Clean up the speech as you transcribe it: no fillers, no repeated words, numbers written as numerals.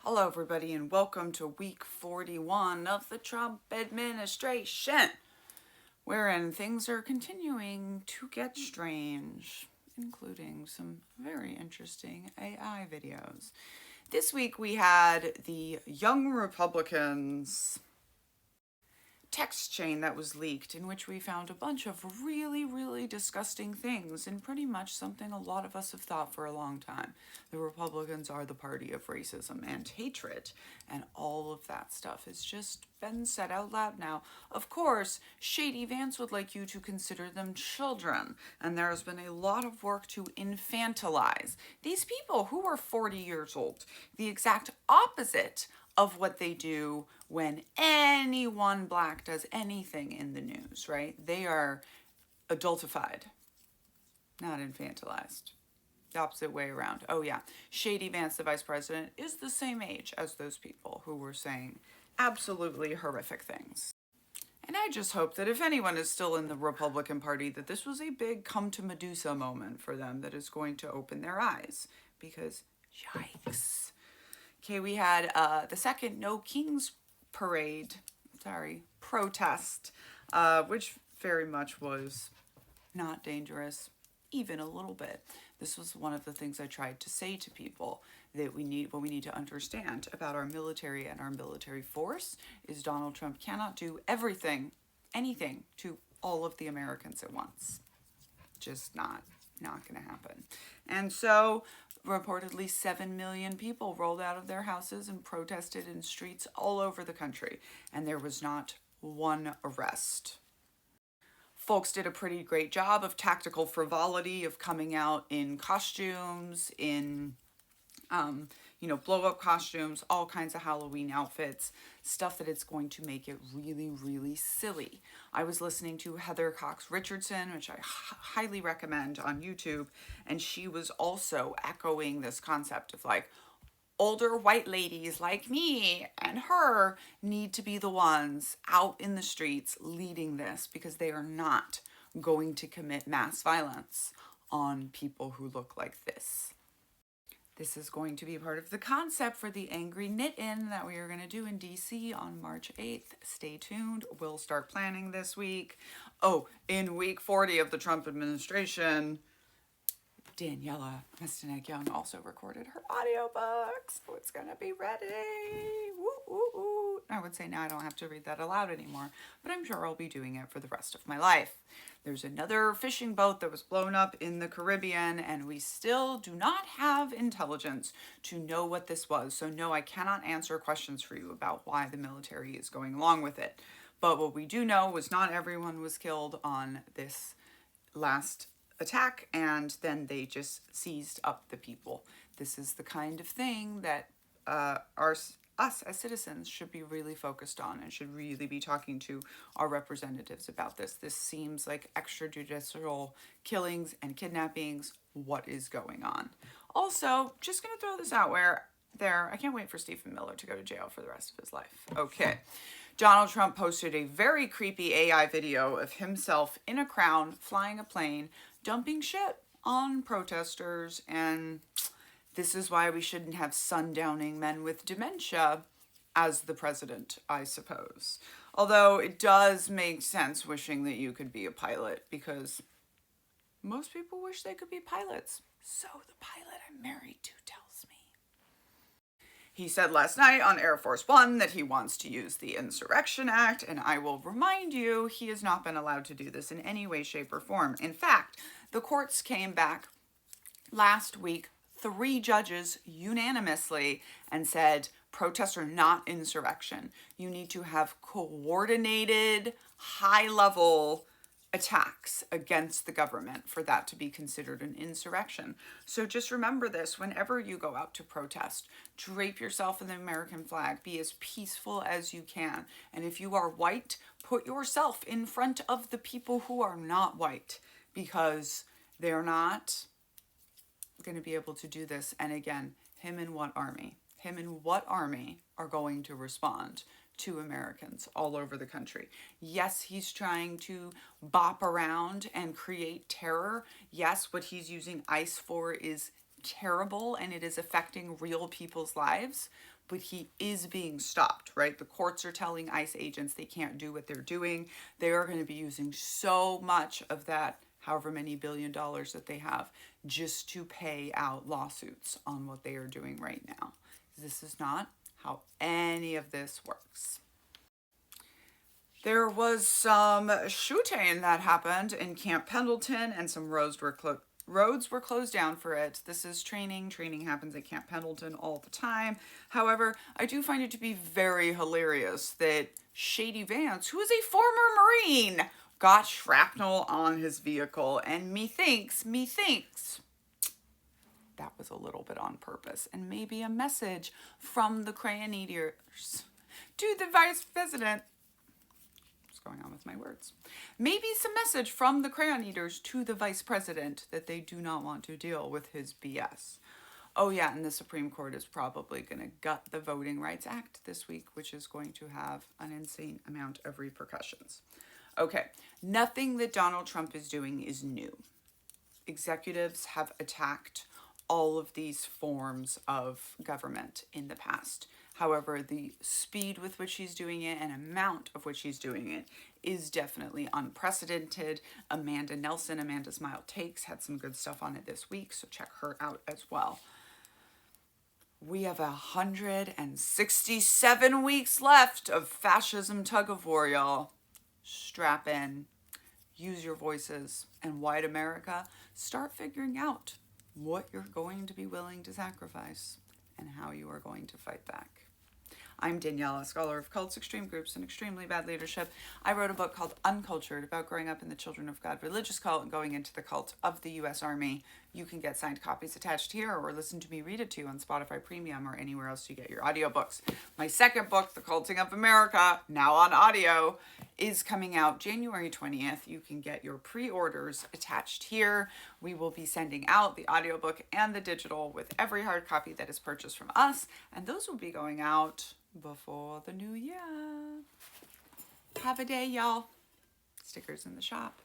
Hello, everybody, and welcome to week 41 of the Trump administration, wherein things are continuing to get strange, including some very interesting AI videos. This week we had the Young Republicans text chain that was leaked, in which we found a bunch of really disgusting things, and pretty much something a lot of us have thought for a long time. The Republicans are the party of racism and hatred, and all of that stuff has just been said out loud now. Of course, JD Vance would like you to consider them children, and there has been a lot of work to infantilize these people who are 40 years old, the exact opposite of what they do when anyone black does anything in the news, right? They are adultified, not infantilized. The opposite way around. Oh yeah, JD Vance, the vice president, is the same age as those people who were saying absolutely horrific things. And I just hope that if anyone is still in the Republican Party, that this was a big come to Medusa moment for them that is going to open their eyes, because yikes. Okay, we had the second No Kings protest, which very much was not dangerous, even a little bit. This was one of the things I tried to say to people, that we need to understand about our military and our military force is Donald Trump cannot do anything to all of the Americans at once. Just not going to happen. And so reportedly 7 million people rolled out of their houses and protested in streets all over the country, and there was not one arrest. Folks did a pretty great job of tactical frivolity, of coming out in costumes, in blow-up costumes, all kinds of Halloween outfits, stuff that it's going to make it really silly. I was listening to Heather Cox Richardson, which I highly recommend on YouTube, and she was also echoing this concept of like, older white ladies like me and her need to be the ones out in the streets leading this, because they are not going to commit mass violence on people who look like this. This is going to be part of the concept for the Angry Knit-In that we are going to do in DC on March 8th. Stay tuned. We'll start planning this week. Oh, in week 40 of the Trump administration, Daniella Mestyanek Youn also recorded her audiobook, so it's going to be ready. Woo, woo, woo. I would say now I don't have to read that aloud anymore, but I'm sure I'll be doing it for the rest of my life. There's another fishing boat that was blown up in the Caribbean, and we still do not have intelligence to know what this was. So no, I cannot answer questions for you about why the military is going along with it. But what we do know was not everyone was killed on this last attack, and then they just seized up the people. This is the kind of thing that us as citizens should be really focused on, and should really be talking to our representatives about this. This seems like extrajudicial killings and kidnappings. What is going on? Also, just gonna throw this out there, I can't wait for Stephen Miller to go to jail for the rest of his life. Okay. Donald Trump posted a very creepy AI video of himself in a crown, flying a plane, dumping shit on protesters, and this is why we shouldn't have sundowning men with dementia as the president, I suppose. Although it does make sense wishing that you could be a pilot, because most people wish they could be pilots. So the pilot I'm married to tells me. He said last night on Air Force One that he wants to use the Insurrection Act, and I will remind you, he has not been allowed to do this in any way, shape, or form. In fact, the courts came back last week, 3 judges unanimously, and said, protests are not insurrection. You need to have coordinated, high-level attacks against the government for that to be considered an insurrection. So just remember this whenever you go out to protest. Drape yourself in the American flag. Be as peaceful as you can. And if you are white, put yourself in front of the people who are not white, because they're not going to be able to do this. And again, him and what army? Him and what army are going to respond to Americans all over the country? Yes, he's trying to bop around and create terror. Yes, what he's using ICE for is terrible and it is affecting real people's lives, but he is being stopped, right? The courts are telling ICE agents they can't do what they're doing. They are going to be using so much of that, however many $1 billion that they have, just to pay out lawsuits on what they are doing right now. This is not how any of this works. There was some shooting that happened in Camp Pendleton, and some roads were closed down for it. This is training. Training happens at Camp Pendleton all the time. However, I do find it to be very hilarious that JD Vance, who is a former Marine, got shrapnel on his vehicle, and methinks that was a little bit on purpose, and maybe a message from the crayon eaters to the vice president. What's going on with my words? Maybe some message from the crayon eaters to the vice president that they do not want to deal with his BS. Oh yeah, and the Supreme Court is probably going to gut the Voting Rights Act this week, which is going to have an insane amount of repercussions. Okay, nothing that Donald Trump is doing is new. Executives have attacked all of these forms of government in the past. However, the speed with which he's doing it and amount of which he's doing it is definitely unprecedented. Amanda Nelson, Amanda's Mild Takes, had some good stuff on it this week, so check her out as well. We have 167 weeks left of fascism tug of war, y'all. Strap in, use your voices, and white America, start figuring out what you're going to be willing to sacrifice and how you are going to fight back. I'm Daniella, scholar of cults, extreme groups, and extremely bad leadership. I wrote a book called Uncultured about growing up in the Children of God religious cult and going into the cult of the U.S. Army. You can get signed copies attached here or listen to me read it to you on Spotify Premium or anywhere else you get your audiobooks. My second book, The Culting of America, now on audio, is coming out January 20th. You can get your pre-orders attached here. We will be sending out the audiobook and the digital with every hard copy that is purchased from us, and those will be going out before the new year. Have a day, y'all. Stickers in the shop.